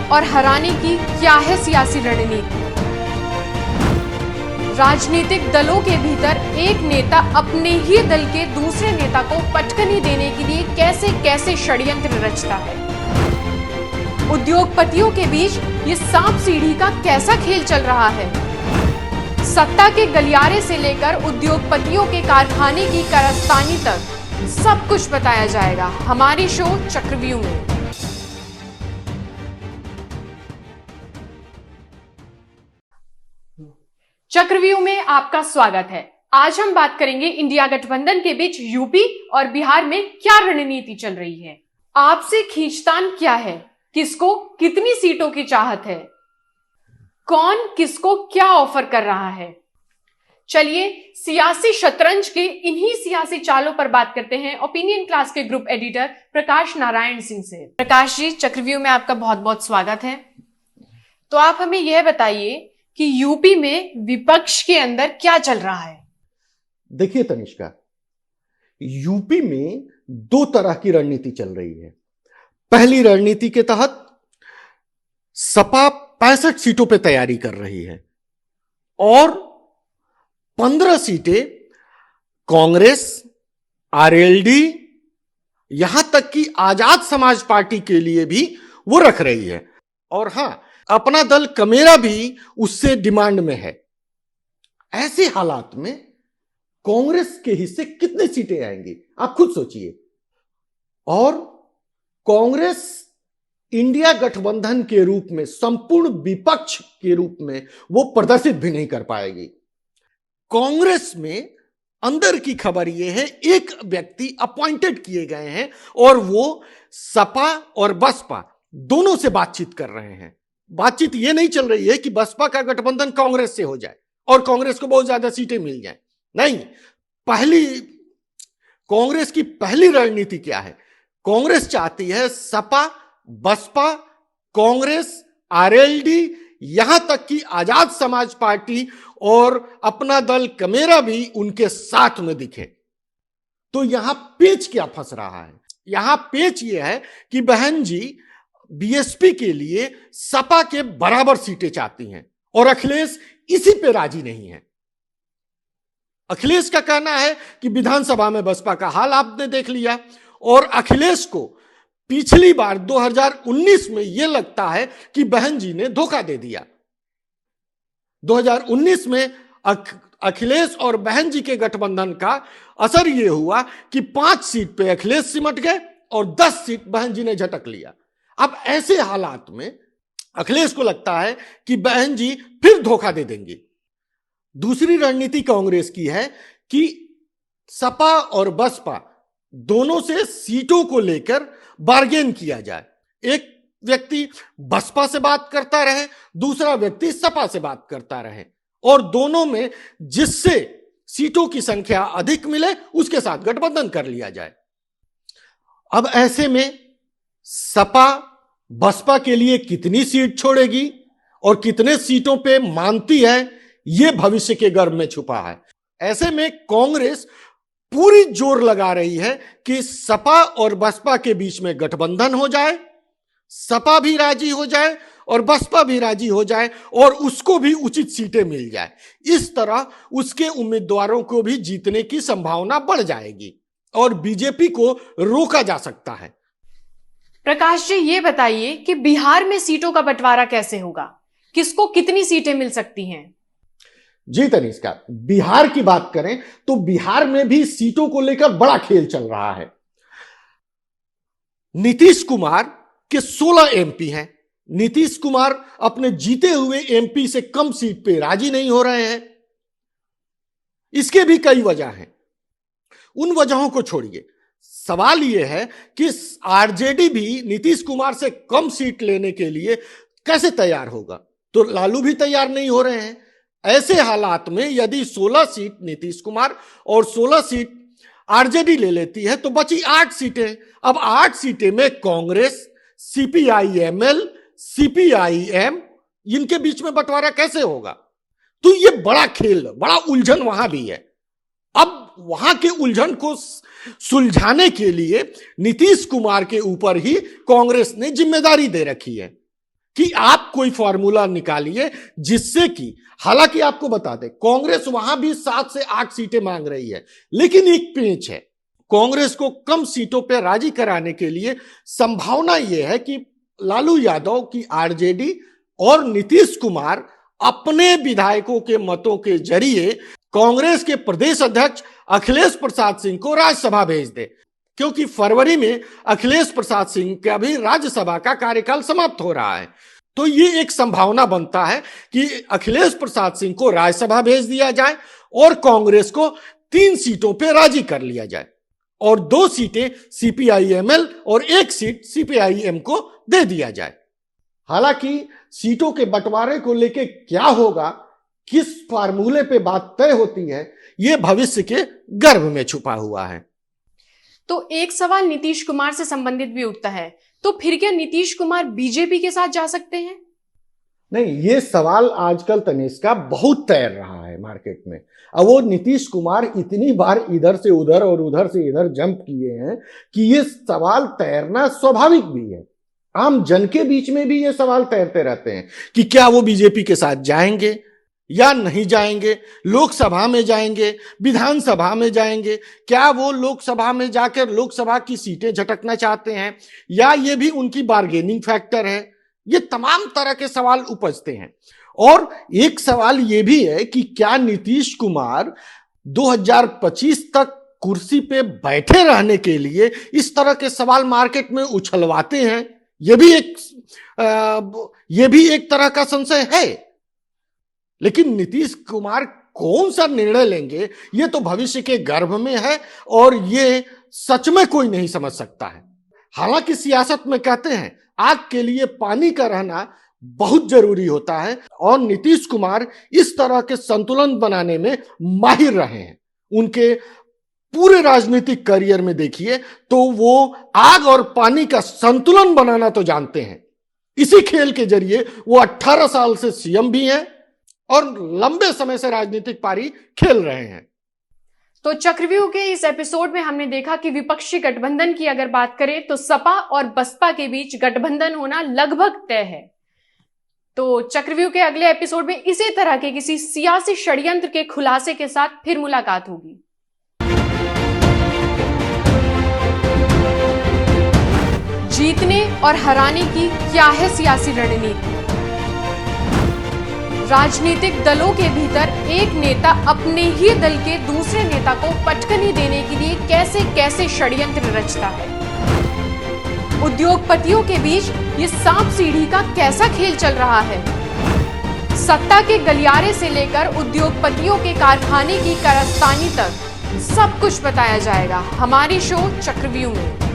और हराने की क्या है सियासी रणनीति? राजनीतिक दलों के भीतर एक नेता अपने ही दल के दूसरे नेता को पटकनी देने के लिए कैसे कैसे षड्यंत्र रचता है। उद्योगपतियों के बीच ये सांप सीढ़ी का कैसा खेल चल रहा है। सत्ता के गलियारे से लेकर उद्योगपतियों के कारखाने की कारस्तानी तक सब कुछ बताया जाएगा हमारी शो चक्रव्यूह में। चक्रव्यूह में आपका स्वागत है। आज हम बात करेंगे इंडिया गठबंधन के बीच यूपी और बिहार में क्या रणनीति चल रही है। आपसे खींचतान क्या है, किसको कितनी सीटों की चाहत है, कौन किसको क्या ऑफर कर रहा है। चलिए सियासी शतरंज के इन्हीं सियासी चालों पर बात करते हैं ओपिनियन क्लास के ग्रुप एडिटर प्रकाश नारायण सिंह से। प्रकाश जी, चक्रव्यूह में आपका बहुत बहुत स्वागत है। तो आप हमें यह बताइए कि यूपी में विपक्ष के अंदर क्या चल रहा है। देखिए तनिष्का, यूपी में दो तरह की रणनीति चल रही है। पहली रणनीति के तहत सपा 65 सीटों पर तैयारी कर रही है और 15 सीटें कांग्रेस, आरएलडी, यहां तक कि आजाद समाज पार्टी के लिए भी वो रख रही है। और हां, अपना दल कमेरा भी उससे डिमांड में है। ऐसे हालात में कांग्रेस के हिस्से कितनी सीटें आएंगी आप खुद सोचिए। और कांग्रेस इंडिया गठबंधन के रूप में, संपूर्ण विपक्ष के रूप में वो प्रदर्शित भी नहीं कर पाएगी। कांग्रेस में अंदर की खबर यह है, एक व्यक्ति अपॉइंटेड किए गए हैं और वो सपा और बसपा दोनों से बातचीत कर रहे हैं। बातचीत यह नहीं चल रही है कि बसपा का गठबंधन कांग्रेस से हो जाए और कांग्रेस को बहुत ज्यादा सीटें मिल जाए। नहीं, कांग्रेस की पहली रणनीति क्या है? कांग्रेस चाहती है सपा, बसपा, कांग्रेस, आरएलडी, यहां तक कि आजाद समाज पार्टी और अपना दल कमेरा भी उनके साथ में दिखे। तो यहां पेच क्या फंस रहा है? यहां पेच यह है कि बहन जी बीएसपी के लिए सपा के बराबर सीटें चाहती हैं और अखिलेश इसी पे राजी नहीं है। अखिलेश का कहना है कि विधानसभा में बसपा का हाल आपने देख लिया और अखिलेश को पिछली बार 2019 में यह लगता है कि बहन जी ने धोखा दे दिया। 2019 में अखिलेश और बहन जी के गठबंधन का असर यह हुआ कि 5 सीट पे अखिलेश सिमट गए और 10 सीट बहन जी ने झटक लिया। अब ऐसे हालात में अखिलेश को लगता है कि बहन जी फिर धोखा दे देंगे। दूसरी रणनीति कांग्रेस की है कि सपा और बसपा दोनों से सीटों को लेकर बार्गेन किया जाए। एक व्यक्ति बसपा से बात करता रहे, दूसरा व्यक्ति सपा से बात करता रहे और दोनों में जिससे सीटों की संख्या अधिक मिले उसके साथ गठबंधन कर लिया जाए। अब ऐसे में सपा बसपा के लिए कितनी सीट छोड़ेगी और कितने सीटों पे मानती है, यह भविष्य के गर्भ में छुपा है। ऐसे में कांग्रेस पूरी जोर लगा रही है कि सपा और बसपा के बीच में गठबंधन हो जाए, सपा भी राजी हो जाए और बसपा भी राजी हो जाए और उसको भी उचित सीटें मिल जाए। इस तरह उसके उम्मीदवारों को भी जीतने की संभावना बढ़ जाएगी और बीजेपी को रोका जा सकता है। प्रकाश जी, ये बताइए कि बिहार में सीटों का बंटवारा कैसे होगा, किसको कितनी सीटें मिल सकती हैं? जी तनिष्का, बिहार की बात करें तो बिहार में भी सीटों को लेकर बड़ा खेल चल रहा है। नीतीश कुमार के 16 एमपी हैं। नीतीश कुमार अपने जीते हुए एमपी से कम सीट पे राजी नहीं हो रहे हैं। इसके भी कई वजह हैं। उन वजहों को छोड़िए, सवाल यह है कि आरजेडी भी नीतीश कुमार से कम सीट लेने के लिए कैसे तैयार होगा? तो लालू भी तैयार नहीं हो रहे हैं। ऐसे हालात में यदि 16 सीट नीतीश कुमार और 16 सीट आरजेडी ले लेती है तो बची 8 सीटें। अब 8 सीटें में कांग्रेस, सीपीआईएमएल, सीपीआईएम, इनके बीच में बंटवारा कैसे होगा? तो यह बड़ा खेल, बड़ा उलझन वहां भी है। अब वहां के उलझन को सुलझाने के लिए नीतीश कुमार के ऊपर ही कांग्रेस ने जिम्मेदारी दे रखी है कि आप कोई फॉर्मूला निकालिए जिससे कि, हालांकि आपको बता दें कांग्रेस वहां भी 7 से 8 सीटें मांग रही है, लेकिन एक पेंच है, कांग्रेस को कम सीटों पर राजी कराने के लिए संभावना यह है कि लालू यादव की आरजेडी और नीतीश कुमार अपने विधायकों के मतों के जरिए कांग्रेस के प्रदेश अध्यक्ष अखिलेश प्रसाद सिंह को राज्यसभा भेज दे, क्योंकि फरवरी में अखिलेश प्रसाद सिंह का भी राज्यसभा का कार्यकाल समाप्त हो रहा है। तो ये एक संभावना बनता है कि अखिलेश प्रसाद सिंह को राज्यसभा भेज दिया जाए और कांग्रेस को 3 सीटों पर राजी कर लिया जाए और 2 सीटें सीपीआईएमएल और 1 सीट सीपीआईएम को दे दिया जाए। हालांकि सीटों के बंटवारे को लेकर क्या होगा, किस फार्मूले पे बात तय होती है, यह भविष्य के गर्भ में छुपा हुआ है। तो एक सवाल नीतीश कुमार से संबंधित भी उठता है, तो फिर क्या नीतीश कुमार बीजेपी के साथ जा सकते हैं? नहीं, ये सवाल आजकल तनिष्का बहुत तैर रहा है मार्केट में। अब वो नीतीश कुमार इतनी बार इधर से उधर और उधर से इधर जंप किए हैं कि ये सवाल तैरना स्वाभाविक भी है। आम जन के बीच में भी ये सवाल तैरते रहते हैं कि क्या वो बीजेपी के साथ जाएंगे या नहीं जाएंगे, लोकसभा में जाएंगे, विधानसभा में जाएंगे, क्या वो लोकसभा में जाकर लोकसभा की सीटें झटकना चाहते हैं या ये भी उनकी बार्गेनिंग फैक्टर है। ये तमाम तरह के सवाल उपजते हैं। और एक सवाल ये भी है कि क्या नीतीश कुमार 2025 तक कुर्सी पे बैठे रहने के लिए इस तरह के सवाल मार्केट में उछलवाते हैं, ये भी एक तरह का संशय है। लेकिन नीतीश कुमार कौन सा निर्णय लेंगे ये तो भविष्य के गर्भ में है और ये सच में कोई नहीं समझ सकता है। हालांकि सियासत में कहते हैं आग के लिए पानी का रहना बहुत जरूरी होता है और नीतीश कुमार इस तरह के संतुलन बनाने में माहिर रहे हैं। उनके पूरे राजनीतिक करियर में देखिए तो वो आग और पानी का संतुलन बनाना तो जानते हैं। इसी खेल के जरिए वो 18 साल से सीएम भी हैं और लंबे समय से राजनीतिक पारी खेल रहे हैं। तो चक्रव्यूह के इस एपिसोड में हमने देखा कि विपक्षी गठबंधन की अगर बात करें तो सपा और बसपा के बीच गठबंधन होना लगभग तय है। तो चक्रव्यूह के अगले एपिसोड में इसी तरह के किसी सियासी षड्यंत्र के खुलासे के साथ फिर मुलाकात होगी। जीतने और हराने की क्या है सियासी रणनीति? राजनीतिक दलों के भीतर एक नेता अपने ही दल के दूसरे नेता को पटकनी देने के लिए कैसे कैसे षड्यंत्र रचता है। उद्योगपतियों के बीच ये सांप सीढ़ी का कैसा खेल चल रहा है। सत्ता के गलियारे से लेकर उद्योगपतियों के कारखाने की कारस्तानी तक सब कुछ बताया जाएगा हमारी शो चक्रव्यूह में।